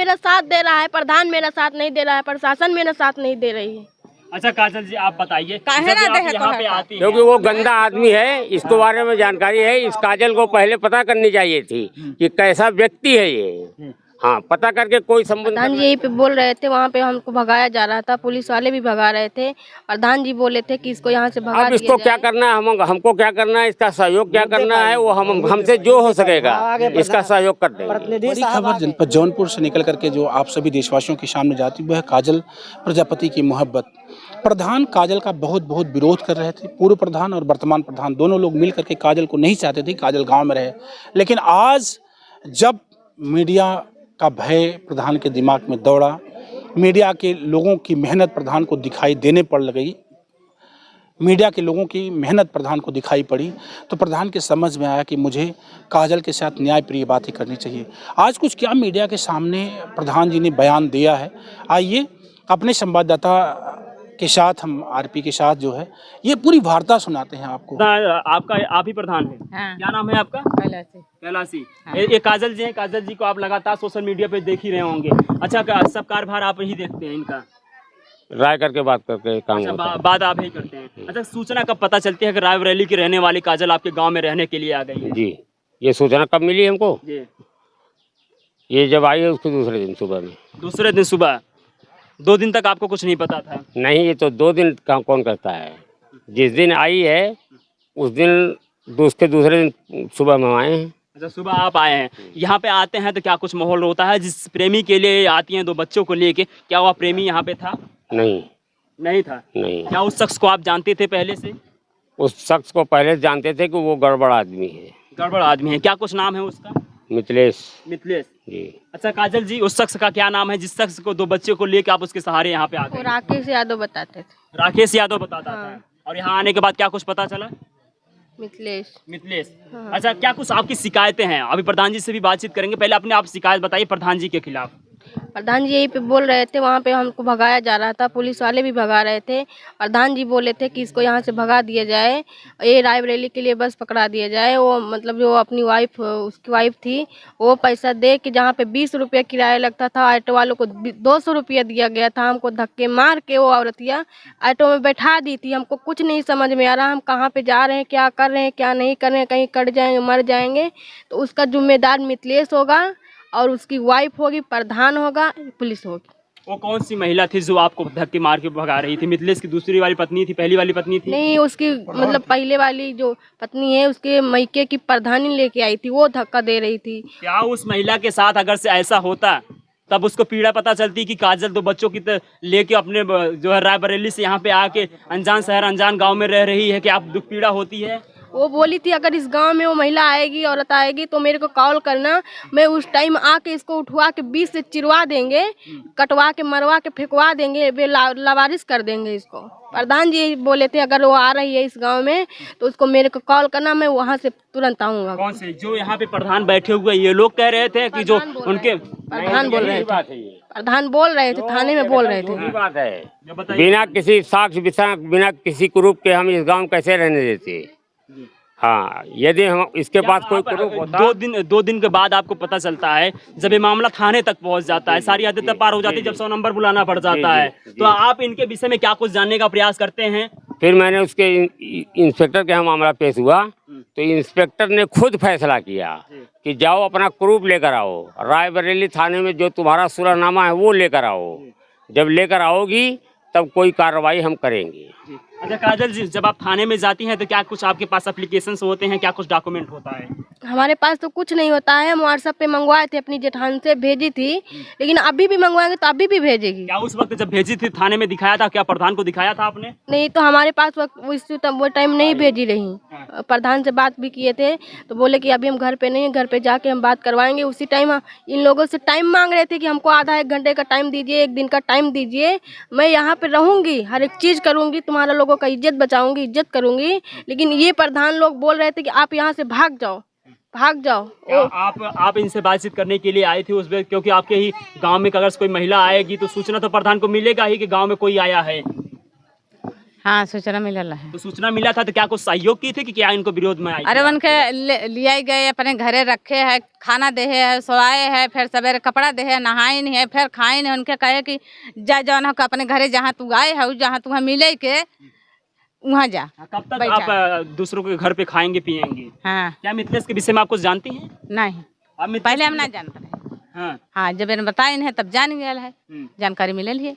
मेरा साथ दे रहा है, प्रधान मेरा साथ नहीं दे रहा है, प्रशासन मेरा साथ नहीं दे रही है। अच्छा काजल जी आप बताइए, जब आप यहाँ पे आती हैं, क्योंकि वो गंदा आदमी है, इसके बारे में जानकारी है। इस काजल को पहले पता करनी चाहिए थी कि कैसा व्यक्ति है ये। हाँ, पता करके कोई संबंध। प्रधान जी यही पे बोल रहे थे, वहाँ पे हमको भगाया जा रहा था, पुलिस वाले भी भगा रहे थे। प्रधान जी बोले थे कि इसको यहाँ से भगा अब इसको क्या करना है, हमको क्या करना है, इसका सहयोग क्या करना है, वो हमसे जो हो सकेगा इसका सहयोग कर देंगे। बड़ी खबर जनपद जौनपुर से निकल करके जो आप सभी देशवासियों के सामने जाती वह है काजल प्रजापति की मोहब्बत। प्रधान काजल का बहुत बहुत विरोध कर रहे थे। पूर्व प्रधान और वर्तमान प्रधान दोनों लोग मिल करके काजल को नहीं चाहते थे काजल गांव में रहे। लेकिन आज जब मीडिया का भय प्रधान के दिमाग में दौड़ा, मीडिया के लोगों की मेहनत प्रधान को दिखाई देने पड़ गई, मीडिया के लोगों की मेहनत प्रधान को दिखाई पड़ी, तो प्रधान के समझ में आया कि मुझे काजल के साथ न्यायप्रिय बातें करनी चाहिए। आज कुछ क्या मीडिया के सामने प्रधान जी ने बयान दिया है, आइए अपने संवाददाता के साथ, हम आरपी के साथ जो है ये पूरी वार्ता सुनाते हैं आपको। आपका आप ही प्रधान है? हाँ। क्या नाम है आपका? कैलाशी। हाँ। ये काजल जी हैं, काजल जी को आप लगातार सोशल मीडिया पे देख ही रहे होंगे। अच्छा, सब कार्यभार आप ही देखते हैं इनका? राय करके बात करके काम होता है। बात आप ही करते हैं। अच्छा, सूचना कब पता चलती है कि रायबरेली की रहने वाली काजल आपके गाँव में रहने के लिए आ गई है? जी, ये सूचना कब मिली हमको? जी, ये जब आई है उसके दूसरे दिन सुबह में। दूसरे दिन सुबह? 2 दिन तक आपको कुछ नहीं पता था? नहीं, ये तो 2 दिन काम कौन करता है। जिस दिन आई है उस दिन उसके दूसरे दिन सुबह में आए हैं। अच्छा, सुबह आप आए हैं। यहाँ पे आते हैं तो क्या कुछ माहौल होता है? जिस प्रेमी के लिए आती हैं 2 बच्चों को लेके, क्या वह प्रेमी यहाँ पे था? नहीं था। नहीं। क्या उस शख्स को आप जानते थे पहले से? उस शख्स को पहले से जानते थे कि वो गड़बड़ आदमी है। गड़बड़ आदमी है? क्या कुछ नाम है उसका? मिथिलेश जी। अच्छा काजल जी, उस शख्स का क्या नाम है जिस शख्स को 2 बच्चों को लेकर आप उसके सहारे यहाँ पे आ गए? राकेश यादव बताते थे। राकेश यादव बताता था। और यहाँ आने के बाद क्या कुछ पता चला? मिथिलेश। हाँ। अच्छा, क्या कुछ आपकी शिकायतें हैं? अभी प्रधान जी से भी बातचीत करेंगे, पहले अपने आप शिकायत बताइए प्रधान जी के खिलाफ। प्रधान जी यही पे बोल रहे थे, वहाँ पे हमको भगाया जा रहा था, पुलिस वाले भी भगा रहे थे। प्रधान जी बोले थे कि इसको यहाँ से भगा दिया जाए, ये रायबरेली के लिए बस पकड़ा दिया जाए। वो मतलब जो अपनी वाइफ, उसकी वाइफ थी, वो पैसा दे कि जहाँ पे 20 रुपये किराया लगता था, ऑटो वालों को 200 रुपया दिया गया था। हमको धक्के मार के वो औरतिया ऑटो में बैठा दी थी। हमको कुछ नहीं समझ में आ रहा, हम कहाँ पे जा रहे हैं, क्या कर रहे हैं, क्या नहीं कर रहे हैं, कहीं कट जाएंगे, मर जाएंगे। तो उसका जिम्मेदार मिथिलेश होगा और उसकी वाइफ होगी, प्रधान होगा, पुलिस होगी। वो कौन सी महिला थी जो आपको धक्के मार के भगा रही थी? मिथिलेश की दूसरी वाली पत्नी थी, पहली वाली पत्नी थी? नहीं, उसकी मतलब पहले वाली जो पत्नी है उसके मैके की प्रधानी लेके आई थी, वो धक्का दे रही थी। क्या उस महिला के साथ अगर से ऐसा होता तब उसको पीड़ा पता चलती कि काजल 2 बच्चों की लेके अपने जो है रायबरेली से यहाँ पे आके अनजान शहर अनजान गाँव में रह रही है, कि आप दुख पीड़ा होती है? वो बोली थी अगर इस गांव में वो महिला आएगी, औरत आएगी तो मेरे को कॉल करना, मैं उस टाइम आके इसको उठवा के 20 से चिरवा देंगे, कटवा के मरवा के फेंकवा देंगे, वे लावारिस कर देंगे इसको। प्रधान जी बोले थे अगर वो आ रही है इस गांव में तो उसको मेरे को कॉल करना, मैं वहां से तुरंत आऊंगा। कौन से जो यहाँ पे प्रधान बैठे हुए ये लोग कह रहे थे कि जो उनके प्रधान बोल रहे थे, प्रधान बोल रहे थे, थाने में बोल रहे थे। बात है, बिना किसी साक्ष्य बिना किसी प्रूफ के हम इस गाँव कैसे रहने देते? हाँ, यदि हम इसके पास कोई प्रूफ होता। 2 दिन के बाद आपको पता चलता है, जब ये मामला थाने तक पहुंच जाता है, सारी हदें पार हो जाती है, जब 100 नंबर बुलाना पड़ जाता है, तो आप इनके विषय में क्या कुछ जानने का प्रयास करते हैं? फिर मैंने उसके इंस्पेक्टर के यहाँ मामला पेश हुआ, तो इंस्पेक्टर ने खुद फैसला किया कि जाओ अपना प्रूफ लेकर आओ, रायबरेली थाने में जो तुम्हारा सुलहनामा है वो लेकर आओ। जब लेकर आओगी तब कोई कार्रवाई हम करेंगे। अच्छा काजल जी, जब आप थाने में जाती हैं तो क्या कुछ आपके पास एप्लीकेशंस होते हैं, क्या कुछ डॉक्यूमेंट होता है? हमारे पास तो कुछ नहीं होता है, हम व्हाट्सएप पे मंगवाए थे, अपनी जेठान से भेजी थी, लेकिन अभी भी मंगवाएंगे तो अभी भी भेजेगी। क्या उस वक्त जब भेजी थी थाने में दिखाया था? क्या प्रधान को दिखाया था आपने? नहीं, तो हमारे पास वो टाइम नहीं भेजी रही। प्रधान से बात भी किए थे तो बोले कि अभी हम घर पे नहीं, घर पे जाके हम बात करवाएंगे। उसी टाइम इन लोगों से टाइम मांग रहे थे कि हमको आधा 1 घंटे का टाइम दीजिए, 1 दिन का टाइम दीजिए, मैं यहाँ पे रहूंगी, हर एक चीज करूंगी, तुम्हारा लोगों का इज्जत बचाऊंगी, इज्जत करूंगी। लेकिन ये प्रधान लोग बोल रहे थे कि आप यहाँ से भाग जाओ, भाग जाओ। आप इनसे बातचीत करने के लिए आई थी उस वक्त, क्योंकि आपके ही गांव में अगर कोई महिला आएगी तो सूचना तो प्रधान को मिलेगा ही कि गांव में कोई आया है। हाँ सूचना मिलल है। तो सूचना मिला था तो क्या कुछ सहयोग की थी कि क्या इनको विरोध में आई? अरे उनके लिया गए अपने घरे रखे है, खाना दे है, सोए है, फिर सवेरे कपड़ा दे है, नहाए नहीं है, फिर खाए नहीं। उनके कहे कि जा जौन हो अपने घरे जहाँ तू आए है जहाँ तुम्हें मिले के वहाँ जा। कब तक आप दूसरों के घर पे खाएंगे पिएंगे? हाँ। क्या मिथिलेश के विषय में आप कुछ जानती हैं? नहीं, आप पहले हम ना जानते रहे। हाँ हाँ, जब इन्हें बताए नहीं तब जान गया है, जानकारी मिलल है।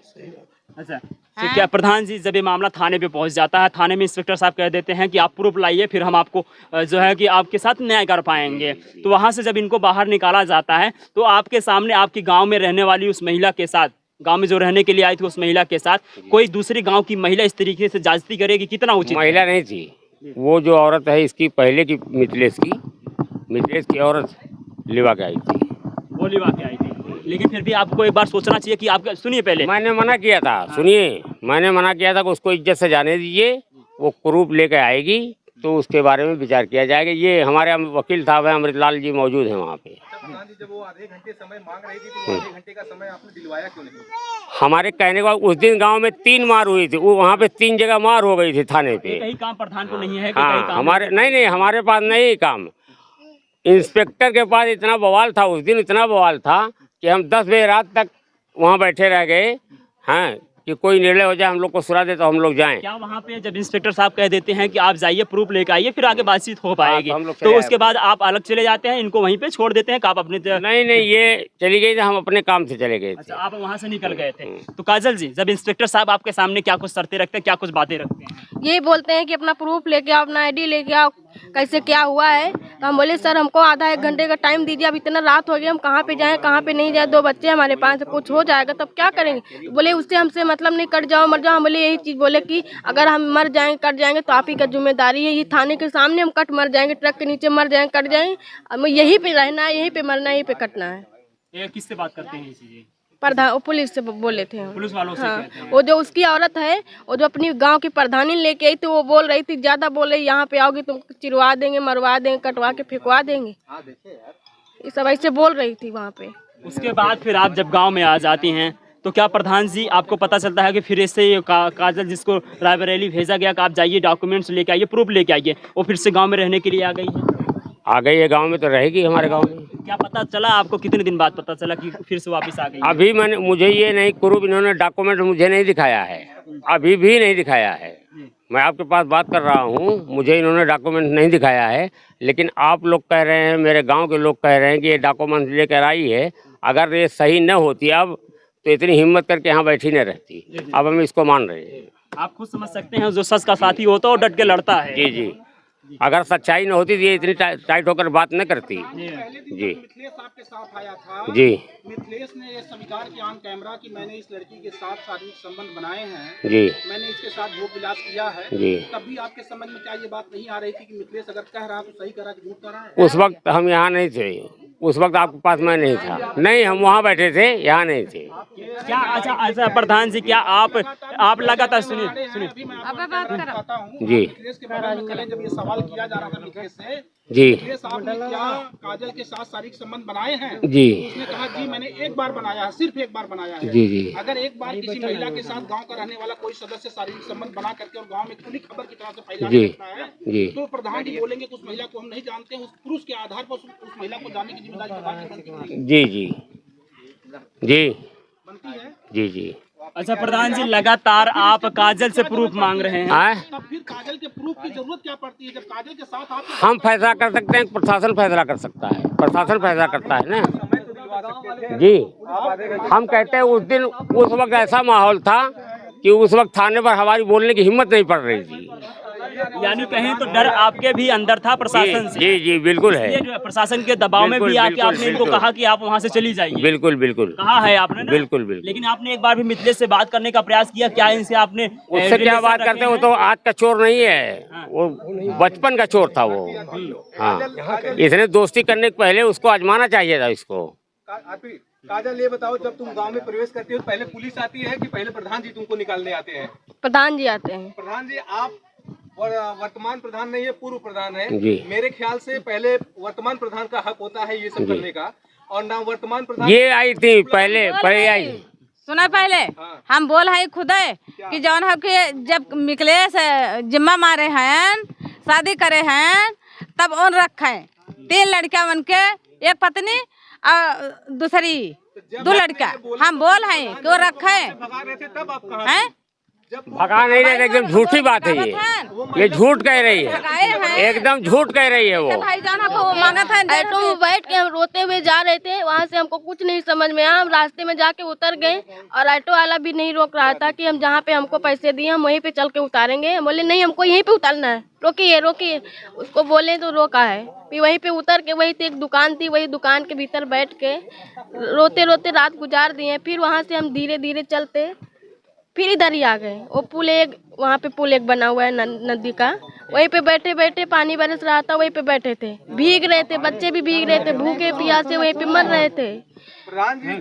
अच्छा, तो क्या प्रधान जी जब ये मामला थाने पे पहुंच जाता है, थाने में इंस्पेक्टर साहब कह देते हैं कि आप प्रूफ लाइए, फिर हम आपको जो है कि आपके साथ न्याय कर पाएंगे। तो वहां से जब इनको बाहर निकाला जाता है तो आपके सामने आपकी गांव में रहने वाली उस महिला के साथ, गांव में जो रहने के लिए आई थी उस महिला के साथ कोई दूसरी गांव की महिला इस तरीके से जांचती करेगी, कितना उचित? महिला नहीं थी वो, जो औरत है इसकी पहले की मिथिलेश की औरत लिवा के आई थी, वो लिवा के आई थी। लेकिन फिर भी आपको एक बार सोचना चाहिए कि आप सुनिए पहले। मैंने मना किया था, सुनिए, मैंने मना किया था कि उसको इज्जत से जाने दीजिए, वो प्रूफ लेकर आएगी तो उसके बारे में विचार किया जाएगा। ये हमारे वकील साहब हैं अमृतलाल जी मौजूद हैं वहाँ पे। जब वो आधे घंटे समय मांग रही थी तो आधे घंटे का समय आपने दिलवाया क्यों नहीं? हमारे कहने का उस दिन गांव में 3 मार हुई थी, वो वहाँ पे 3 जगह मार हो गई थी थाने पे। कहीं काम प्रधान को नहीं है कि हाँ, कहीं काम हमारे नहीं हमारे पास नहीं काम। इंस्पेक्टर के पास इतना बवाल था उस दिन, इतना बवाल था कि हम 10 बजे रात तक वहाँ बैठे रह गए हैं कि कोई निर्णय हो जाए, हम लोग को सुना दे तो हम लोग जाएं। क्या वहाँ पे जब इंस्पेक्टर साहब कह देते हैं कि आप जाइए प्रूफ लेकर आइए फिर आगे बातचीत हो पाएगी, तो उसके बाद आप अलग चले जाते हैं, इनको वहीं पे छोड़ देते हैं कि आप अपने नहीं, ये चली गई, हम अपने काम से चले गए थे। अच्छा, आप वहाँ से निकल गए थे। तो काजल जी, जब इंस्पेक्टर साहब आपके सामने क्या कुछ शर्तें रखते हैं, क्या कुछ बातें रखते हैं? यही बोलते हैं कि अपना प्रूफ लेके आओ, अपना आईडी लेके आओ, कैसे क्या हुआ है। तो हम बोले सर हमको आधा 1 घंटे का टाइम दीजिए, अब इतना रात हो गई, हम कहाँ पे जाएं कहाँ पे नहीं जाए, 2 बच्चे हमारे पास, कुछ हो जाएगा तब क्या करेंगे। तो बोले उससे हमसे मतलब नहीं, कट जाओ मर जाओ। हम बोले यही चीज़ बोले कि अगर हम मर जाएंगे कट जाएंगे तो आप ही का जिम्मेदारी है, ये थाने के सामने हम कट मर जाएंगे, ट्रक के नीचे मर जाएंगे कट जाएंगे, हमें यहीं पे रहना है, यहीं पे मरना है, यहीं पे कटना है। ये किससे बात करते हैं ये चीजें? प्रधान, वो पुलिस से बोले थे, पुलिस वालों से हाँ। कहते हैं। वो जो उसकी औरत है, वो जो अपनी गांव की प्रधानी लेके आई थी, वो बोल रही थी ज्यादा बोल रही, यहाँ पे आओगी तुम चिरवा देंगे, मरवा देंगे, कटवा के फेंकवा देंगे, ये सब ऐसे बोल रही थी वहाँ पे। उसके बाद फिर आप जब गांव में आ जाती हैं तो क्या प्रधान जी आपको पता चलता है कि फिर इससे ये काजल जिसको रायबरेली भेजा गया कि आप जाइए डॉक्यूमेंट्स लेके आइए, प्रूफ लेके आइए, वो फिर से गाँव में रहने के लिए आ गई है? आ गई है गाँव में, तो रहेगी हमारे गाँव में। क्या पता चला आपको, कितने दिन बाद पता चला कि फिर से वापस आ गई? अभी मुझे ये नहीं, प्रूफ इन्होंने डॉक्यूमेंट मुझे नहीं दिखाया है, अभी भी नहीं दिखाया है। मैं आपके पास बात कर रहा हूँ, मुझे इन्होंने डॉक्यूमेंट नहीं दिखाया है, लेकिन आप लोग कह रहे हैं, मेरे गांव के लोग कह रहे हैं कि ये डॉक्यूमेंट लेकर आई है। अगर ये सही न होती अब तो इतनी हिम्मत करके यहाँ बैठी न रहती। अब हम इसको मान रहे हैं। आप खुद समझ सकते हैं, जो सच का साथी होता है वो डट के लड़ता है। जी जी, अगर सच्चाई न होती तो ये इतनी टाइट होकर बात न करती। जी, मिथिलेश आपके साथ आया था जी, मिथिलेश ने ये स्वीकार किया ऑन कैमरा कि मैंने इस लड़की के साथ शारीरिक संबंध बनाए हैं, जी, मैंने इसके साथ भोग विलास किया है। जी। तब भी आपके समझ में क्या ये बात नहीं आ रही थी कि मिथिलेश अगर कह रहा तो सही कह रहा कि झूठ कह रहा है? उस वक्त हम यहाँ नहीं थे, उस वक्त आपके पास मैं नहीं था। नहीं, हम वहाँ बैठे थे, यहाँ नहीं थे। क्या अच्छा प्रधान जी, क्या आप लगातार सुनिए जी, मिथिलेश के बारे में कल जब ये सवाल किया जा रहा था मिथिलेश से, जी, मिथिलेश आपने क्या काजल के साथ शारीरिक संबंध बनाए हैं? जी, उसने कहा जी मैंने एक बार बनाया है, सिर्फ एक बार बनाया है। जी, जी, अगर एक बार किसी महिला के साथ गांव का रहने वाला कोई सदस्य शारीरिक संबंध बना करके और गांव में खुली खबर की तरह से फैलाने जी, लगता है, जी, तो प्रधान जी बोलेंगे कि उस महिला को हम नहीं जानते हैं, उस पुरुष के आधार पर उस महिला को जानने की जिम्मेदारी प्रधान की बनती है। जी, जी, जी, बनती है। जी, जी। अच्छा प्रधान जी, लगातार आप काजल से प्रूफ मांग रहे हैं, आए? तब फिर काजल के प्रूफ की जरूरत क्या पड़ती है जब काजल के साथ आप हम फैसला कर सकते हैं, प्रशासन फैसला कर सकता है, प्रशासन फैसला करता है ना। जी, हम कहते हैं उस वक्त ऐसा माहौल था कि उस वक्त थाने पर हमारी बोलने की हिम्मत नहीं पड़ रही थी। यानी कहें तो डर आपके भी अंदर था प्रशासन से? जी, जी, बिल्कुल है। ये जो प्रशासन के दबाव में भी आके आपने इनको कहा कि आप वहाँ से चली जाइए? बिल्कुल, बिल्कुल कहा है आपने ना? बिल्कुल, बिल्कुल। लेकिन आपने एक बार भी मिथिलेश से बात करने का प्रयास किया क्या? इनसे आपने उससे क्या बात करते हैं, वो तो आज का चोर नहीं है, वो बचपन का चोर था वो। हाँ, इसने दोस्ती करने के पहले उसको आजमाना चाहिए था इसको। काजल ये बताओ, जब तुम गांव में प्रवेश करती हो तो पहले पुलिस आती है कि पहले प्रधान जी तुमको निकालने आते हैं? प्रधान जी आते हैं। प्रधान जी, आप वर्तमान प्रधान नहीं है, पूर्व प्रधान है। जी। मेरे ख्याल से पहले वर्तमान प्रधान का हक होता है ये सब करने का, और ना वर्तमान प्रधान ये आई थी पहले आई, सुना पहले हम बोल है खुद है कि जौन है कि जब निकले से जिम्मा मारे हैं शादी करे हैं तब उन रखे 3 लड़कियां बन के एक पत्नी और दूसरी 2 लड़का हम बोल है कि वो रखे भगा रहे थे तब आप कहाँ हैं भगा नहीं रहे, एकदम झूठी बात है ये झूठ कह रही है, एकदम झूठ कह रही है वो। भाई जान को मांगा था ऑटो में बैठ के हम रोते हुए जा रहे थे, वहाँ से हमको कुछ नहीं समझ में आया। हम रास्ते में जाके उतर गए और ऑटो वाला भी नहीं रोक रहा था कि हम जहाँ पे हमको पैसे दिए हम वहीं पे चल के उतारेंगे। हम बोले नहीं हमको यहीं पे उतारना है, रोकिए रोकिए। उसको बोले तो रोका है, फिर वहीं पे उतर के वहीं से एक दुकान थी, वही दुकान के भीतर बैठ के रोते रोते रात गुजार दिए। फिर वहाँ से हम धीरे धीरे चलते फिर इधर ही आ गए। वो पुल एक वहाँ पे पुल एक बना हुआ है नदी का, वहीं पे बैठे बैठे पानी बरस रहा था, वहीं पे बैठे थे, भीग रहे थे, बच्चे भी भीग रहे थे, भूखे प्यासे वहीं पे मर रहे थे। प्रधान जी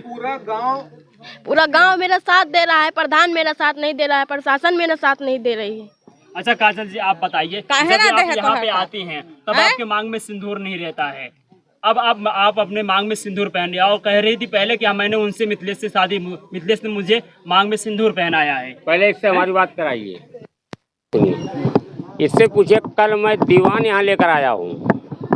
पूरा गांव मेरा साथ दे रहा है, प्रधान मेरा साथ नहीं दे रहा है, प्रशासन मेरा साथ नहीं दे रही है। अच्छा काजल जी आप बताइए, काहे जब ना आप देहे यहाँ तो पे है? आती हैं तब आपके मांग में सिंदूर नहीं रहता है, अब आप अपने मांग में सिंदूर पहन लिया और कह रही थी पहले कि मैंने उनसे मिथिलेश से शादी, मिथिलेश ने मुझे मांग में सिंदूर पहनाया है। पहले इससे हमारी बात कराइए, इससे पूछे कल मैं दीवान यहाँ लेकर आया हूँ।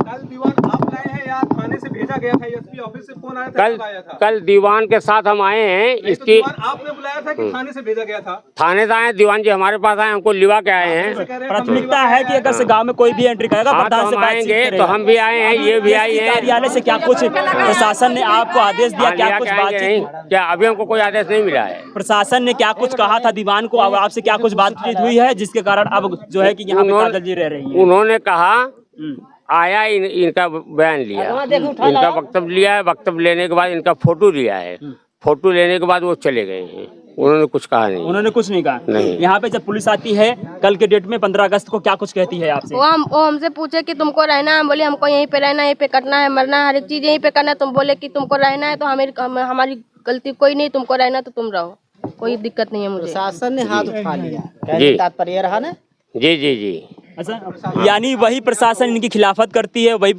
कल दीवान आप लाए हैं या थाने से भेजा गया था? एसपी ऑफिस से फोन आया था, कल कब आया था? कल दीवान के साथ हम आए हैं। नहीं, तो इसकी दीवान आपने बुलाया था कि थाने से भेजा गया था? थाने से आए, दीवान जी हमारे पास आए, हमको लिवा के आए हैं। प्राथमिकता है कि अगर से गांव में कोई भी एंट्री करेगा हाँ, तो प्रधान से हम बातचीत आएंगे, करेगा। तो हम भी आए हैं, ये भी आई है। कार्यालय से क्या कुछ प्रशासन ने आपको आदेश दिया, क्या लिवा कुछ के आएंगे नहीं? बातचीत? क्या अभी हमको कोई आदेश नहीं मिला है? प्रशासन ने क्या कुछ कहा था दीवान को, अब आपसे क्या कुछ बातचीत हुई है जिसके कारण अब जो है कि यहाँ पे काजल जी रह रही है? उन्होंने कहा आया, इनका बयान लिया, इनका वक्तव्य लिया है, वक्तव्य लेने के बाद इनका फोटो लिया है, फोटो लेने के बाद वो चले गए हैं। उन्होंने कुछ कहा नहीं। उन्होंने कुछ नहीं कहा? नहीं। यहाँ पे जब पुलिस आती है कल के डेट में 15 अगस्त को क्या कुछ कहती है आपसे? वो हमसे पूछे कि तुमको रहना है, हम बोले हमको यहीं पे रहना है, यहीं पे कटना है, मरना है, हर एक चीज यहीं पे करना है। तुम बोले कि तुमको रहना है तो हमारी गलती कोई नहीं, तुमको रहना तो तुम रहो, कोई दिक्कत नहीं है मुझे। प्रशासन ने हाथ उठा लिया, कहने का तात्पर्य रहा ना। जी जी जी। अच्छा, यानी वही प्रशासन इनकी खिलाफत करती है, वही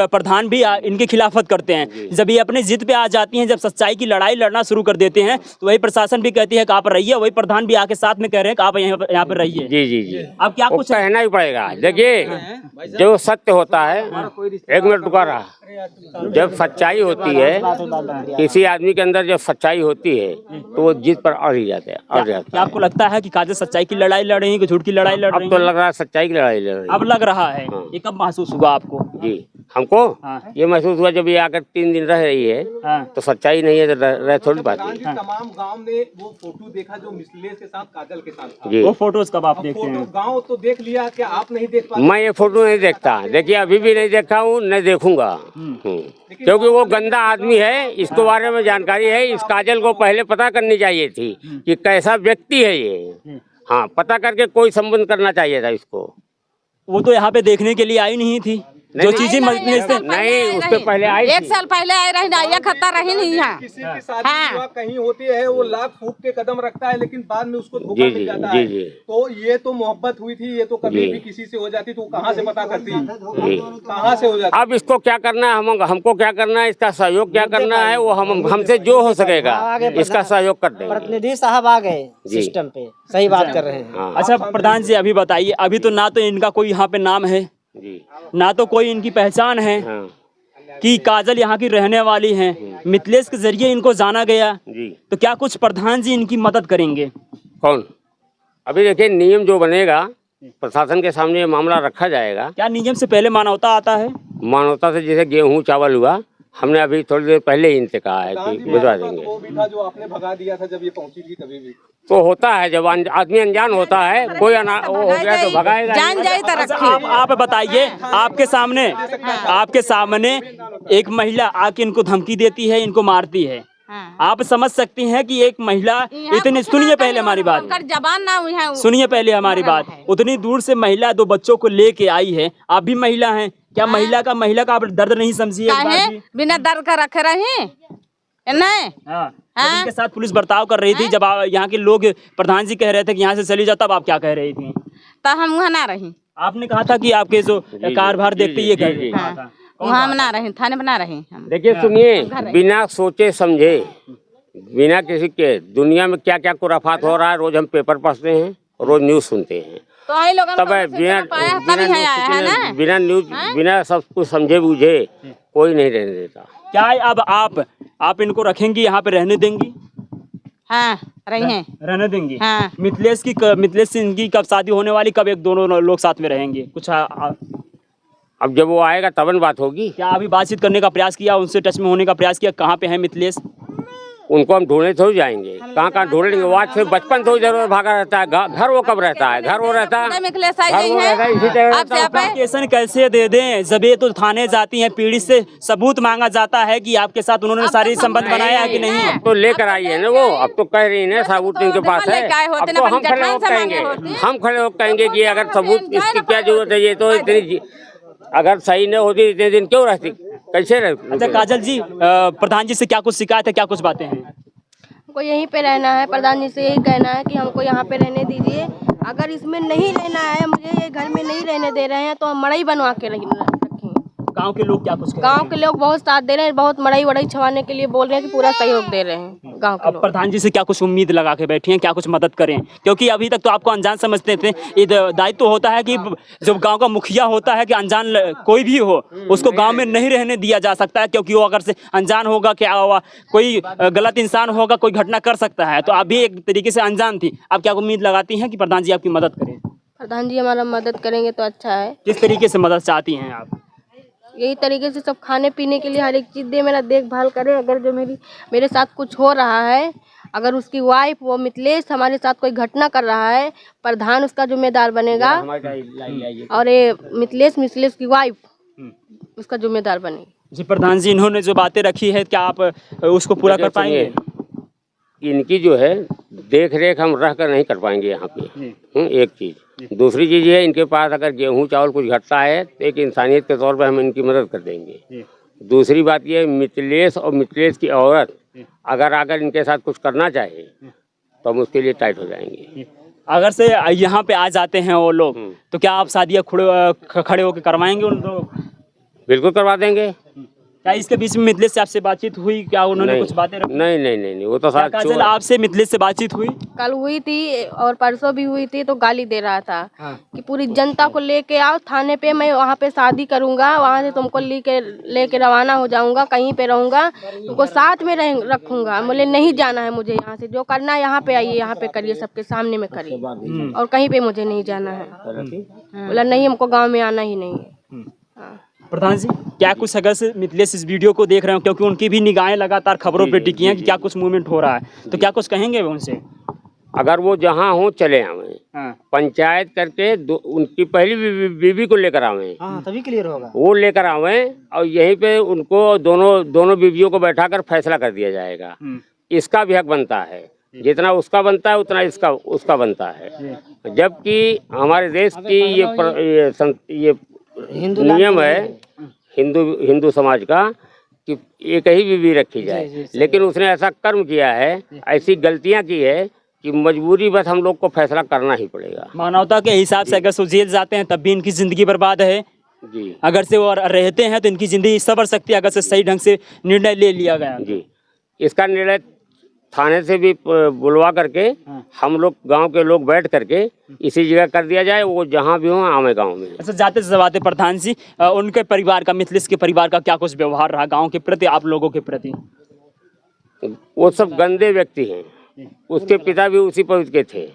प्रधान भी इनकी खिलाफत करते हैं। जब ये अपने जिद पे आ जाती हैं, जब सच्चाई की लड़ाई लड़ना शुरू कर देते हैं तो वही प्रशासन भी कहती है कि आप रहिए, वही प्रधान भी आके साथ में कह रहे हैं कि आप यहाँ पे रहिए। जी जी जी। अब क्या वो कुछ कहना ही पड़ेगा। देखिए जो सत्य होता है, 1 मिनट रुका रहा, जब सच्चाई होती है, किसी आदमी के अंदर जब सच्चाई होती है तो वो जिद पर अड़ ही जाते हैं। क्या आपको लगता है कि काजल सच्चाई की लड़ाई लड़ रही है कि झूठ की लड़ाई लड़ रही अब तो है? लग रहा है सच्चाई की लड़ाई लड़ रही है। अब लग रहा है। हाँ। ये कब महसूस हुआ आपको? जी हमको हाँ। ये महसूस हुआ जब ये आकर 3 दिन रह रही है, हाँ। तो सच्चाई नहीं है तो रह थोड़ी पाती प्रधान जी है। तमाम गांव ने वो फोटो देखा जो मिथिलेश के साथ काजल के साथ था। जी वो फोटोज कब आप अब देखते फोटो हैं? गांव तो देख लिया, क्या आप नहीं देख पाते? मैं ये फोटो नहीं देखता। देखिए अभी भी नहीं देखा हूँ, नहीं देखूंगा। क्योंकि वो गंदा आदमी है, इसके बारे में जानकारी है। इस काजल को पहले पता करनी चाहिए थी कि कैसा व्यक्ति है ये। हाँ, पता करके कोई संबंध करना चाहिए था इसको। वो तो यहाँ पे देखने के लिए आई नहीं थी, जो चीजें नहीं, उससे पहले आई थी। 1 साल पहले आई रही ना, 1 हफ्ता रही नहीं यहाँ। किसी की शादी विवाह कहीं होती है, वो लाख फूक के कदम रखता है, लेकिन बाद में उसको धोखा जी, मिल जाता जी, है। जी। तो ये तो मोहब्बत हुई थी, ये तो कभी जी। भी किसी से हो जाती तो कहाँ से पता करती, जी। कहाँ से हो जाती? अब इसको क्या करना है, हमको क्या करना है, इसका सहयोग क्या करना है, वो हमसे जो हो सकेगा इसका सहयोग कर देंगे। प्रतिनिधि साहब आ गए सिस्टम पे, सही बात कर रहे हैं। हाँ। अच्छा प्रधान जी अभी बताइए, अभी तो ना तो इनका कोई यहाँ पे नाम है, जी ना तो कोई इनकी पहचान है हाँ कि काजल यहाँ की रहने वाली हैं। मिथिलेश के जरिए इनको जाना गया, जी। तो क्या कुछ प्रधान जी इनकी मदद करेंगे? कौन? अभी देखिए नियम जो बनेगा, प्रशासन के सामने ये मामला रखा जाएगा। क्या नियम से पहले मानवता आता है? मानवता से जैसे गेहूं चावल हुआ, हमने अभी थोड़ी देर पहले ही इनसे कहा है कि भिजवा देंगे। वो भी था जो आपने भगा दिया था जब ये पहुंची थी, तभी भी तो होता है जब आदमी अनजान होता है, कोई वो हो गया तो भगाएगा। जान जाए तो अच्छा, रखी। आप बताइए, आपके सामने एक महिला आके इनको धमकी देती है, इनको मारती है। हाँ। आप समझ सकती हैं कि एक महिला इतनी, सुनिए पहले हमारी बात, जबान ना हुई है। सुनिए पहले हमारी बात, उतनी दूर से महिला 2 बच्चों को लेके आई है। आप भी महिला हैं, क्या महिला का आप दर्द नहीं समझिए? बिना दर्द का रखे रही नहीं। हाँ। जब इनके साथ पुलिस बर्ताव कर रही थी, जब यहाँ के लोग प्रधान जी कह रहे थे कि यहाँ से चली जाओ, तब आप क्या कह रही थी? तो हम वहाँ ना रही। आपने कहा था कि आपके जो कारभार देखते ये कहा था। वहाँ में ना रही, थाने में ना रही हम। देखिए सुनिए, बिना सोचे समझे बिना किसी के दुनिया में क्या क्या खुराफात हो रहा है, रोज हम पेपर पढ़ते हैं, रोज न्यूज़ सुनते हैं। तो आई लोग तब बिना न्यूज़ बिना सब कुछ समझे बूझे कोई नहीं रहने देता। क्या अब आप इनको रखेंगी, यहाँ पे रहने देंगी? हाँ रही हैं। रहने देंगी। हाँ। मिथिलेश से इनकी कब शादी होने वाली, कब एक दोनों लोग साथ में रहेंगे? कुछ अब जब वो आएगा तब न बात होगी। क्या अभी बातचीत करने का प्रयास किया, उनसे टच में होने का प्रयास किया? कहाँ पे है मिथिलेश? उनको हम ढूंढने थोड़ी जाएंगे, कहाँ ढूंढेंगे? वो आज से बचपन से जरूर भागा रहता है। घर वो कब रहता है? घर वो रहता है, एप्लीकेशन कैसे दे दें? जब ये तो थाने जाती हैं, पीड़ित से सबूत मांगा जाता है कि आपके साथ उन्होंने शारीरिक संबंध बनाया है कि नहीं। अब तो लेकर आई है ना वो, अब तो कह रही है सबूत इनके पास है। अब तो हम खड़े होकर कहेंगे कि अगर सबूत इसकी क्या जरूरत है? ये तो इतनी अगर सही नहीं होती इतने दिन क्यों रहती, कैसे रहती? अच्छा काजल जी, प्रधान जी से क्या कुछ शिकायत है, क्या कुछ बातें हैं? हमको यहीं पे रहना है, प्रधान जी से यही कहना है कि हमको यहाँ पे रहने दीजिए। अगर इसमें नहीं रहना है, मुझे ये घर में नहीं रहने दे रहे हैं, तो हम मड़ई बनवा के रखें। गांव के लोग क्या कुछ कह रहे गांव के लोग बहुत साथ दे रहे हैं, बहुत मड़ई वड़ई छवाने के लिए बोल रहे हैं कि पूरा सहयोग दे रहे हैं गांव के अब लोग। प्रधान जी से क्या कुछ उम्मीद लगा के बैठी हैं, क्या कुछ मदद करें? क्योंकि अभी तक तो आपको अनजान समझते थे। ये दायित्व होता है कि जब गांव का मुखिया होता है कि अनजान कोई भी हो उसको गांव में नहीं रहने दिया जा सकता है, क्योंकि वो अगर से अनजान होगा, क्या हुआ, कोई गलत इंसान होगा, कोई घटना कर सकता है। तो अभी एक तरीके से अनजान थी, आप क्या उम्मीद लगाती हैं कि प्रधान जी आपकी मदद करें? प्रधान जी हमारा मदद करेंगे तो अच्छा है। किस तरीके से मदद चाहती हैं आप? यही तरीके से सब खाने पीने के लिए हर एक चीज़ दे, मेरा देखभाल करे। अगर जो मेरे साथ कुछ हो रहा है, अगर उसकी वाइफ वो मिथिलेश हमारे साथ कोई घटना कर रहा है, प्रधान उसका जिम्मेदार बनेगा, और ये मिथिलेश की वाइफ उसका जिम्मेदार बनेगी। जी प्रधान जी, इन्होंने जो बातें रखी है, क्या आप उसको पूरा कर पाएंगे? इनकी जो है देख रेख हम रह कर नहीं कर पाएंगे यहाँ पे, एक चीज़। दूसरी चीज़ ये है, इनके पास अगर गेहूं चावल कुछ घटता है तो एक इंसानियत के तौर पर हम इनकी मदद कर देंगे। दूसरी बात ये, मिथिलेश और मिथिलेश की औरत अगर इनके साथ कुछ करना चाहे तो हम उसके लिए टाइट हो जाएंगे। अगर से यहाँ पे आ जाते हैं वो लोग, तो क्या आप शादियाँ खड़े होकर करवाएंगे उन लोग? बिल्कुल करवा देंगे। क्या इसके बीच में मिथिलेश से आपसे बातचीत हुई? क्या उन्होंने कुछ बातें रखी? नहीं, वो तो साथ काजल आपसे मिथिलेश से बातचीत हुई? कल हुई थी और परसों भी हुई थी, तो गाली दे रहा था कि पूरी जनता को लेके आओ थाने पे, मैं वहाँ पे शादी करूँगा, वहाँ से तुमको लेके रवाना हो जाऊँगा, कहीं पे रहूँगा, तुमको साथ में रखूँगा। बोले नहीं जाना है मुझे यहाँ से, जो करना है यहाँ पे आइए, यहाँ पे करिए, सबके सामने में करिए, और कहीं पे मुझे नहीं जाना है। बोला नहीं, हमको गाँव में आना ही नहीं है। प्रधान जी, क्या कुछ अगर से मिथिलेश इस वीडियो को देख रहे हो, क्योंकि उनकी भी निगाहें लगातार खबरों पे टिकी हैं कि क्या कुछ मूवमेंट हो रहा है, तो क्या कुछ कहेंगे उनसे? अगर वो जहाँ हो चले आवे, पंचायत करके उनकी पहली बीवी को लेकर आवे, तभी क्लियर होगा। वो लेकर आवे और यहीं पे उनको दोनों बीवियों को बैठाकर फैसला कर दिया जाएगा। इसका भी हक बनता है, जितना उसका बनता है उतना उसका बनता है। जबकि हमारे देश की ये नियम है हिंदू समाज का कि एक ही बीवी रखी जाए, लेकिन उसने ऐसा कर्म किया है, ऐसी गलतियां की है कि मजबूरी बस हम लोग को फैसला करना ही पड़ेगा। मानवता के हिसाब से अगर से जेल जाते हैं तब भी इनकी जिंदगी बर्बाद है जी। अगर से वो रहते हैं तो इनकी जिंदगी सवर सकती है, अगर से सही ढंग से निर्णय ले लिया गया जी। इसका निर्णय थाने से भी बुलवा करके हम लोग गांव के लोग बैठ करके इसी जगह कर दिया जाए, वो जहां भी हो आमे गांव में। अच्छा, जाते जाते प्रधान जी, उनके परिवार का, मिथिलेश के परिवार का क्या कुछ व्यवहार रहा गांव के प्रति, आप लोगों के प्रति? वो सब गंदे व्यक्ति हैं। उसके पिता भी उसी पद के थे,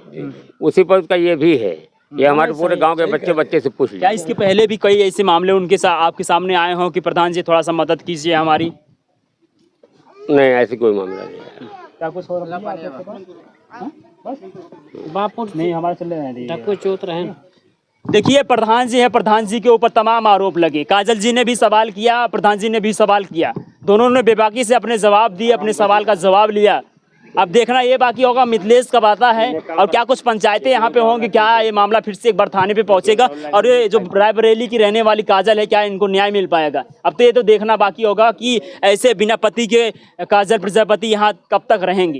उसी पद का ये भी है। ये हमारे पूरे गांव के बच्चे से पूछ लिया। क्या इसके पहले भी कई ऐसे मामले उनके साथ आपके सामने आए हों कि प्रधान जी थोड़ा सा मदद कीजिए हमारी? नहीं, ऐसी कोई मामला नहीं है। क्या कुछ हो रहा है बापू? नहीं, हमारे चल रहे हैं। देखिए, प्रधान जी है, प्रधान जी के ऊपर तमाम आरोप लगे। काजल जी ने भी सवाल किया, प्रधान जी ने भी सवाल किया, दोनों ने बेबाकी से अपने जवाब दिए, अपने सवाल का जवाब लिया। अब देखना ये बाकी होगा मिथिलेश कब आता है और क्या कुछ पंचायतें यहाँ पे होंगी, क्या ये मामला फिर से एक बार थाने पे पहुंचेगा, और ये जो रायबरेली की रहने वाली काजल है, क्या इनको न्याय मिल पाएगा? अब तो ये तो देखना बाकी होगा कि ऐसे बिना पति के काजल प्रजापति यहाँ कब तक रहेंगी।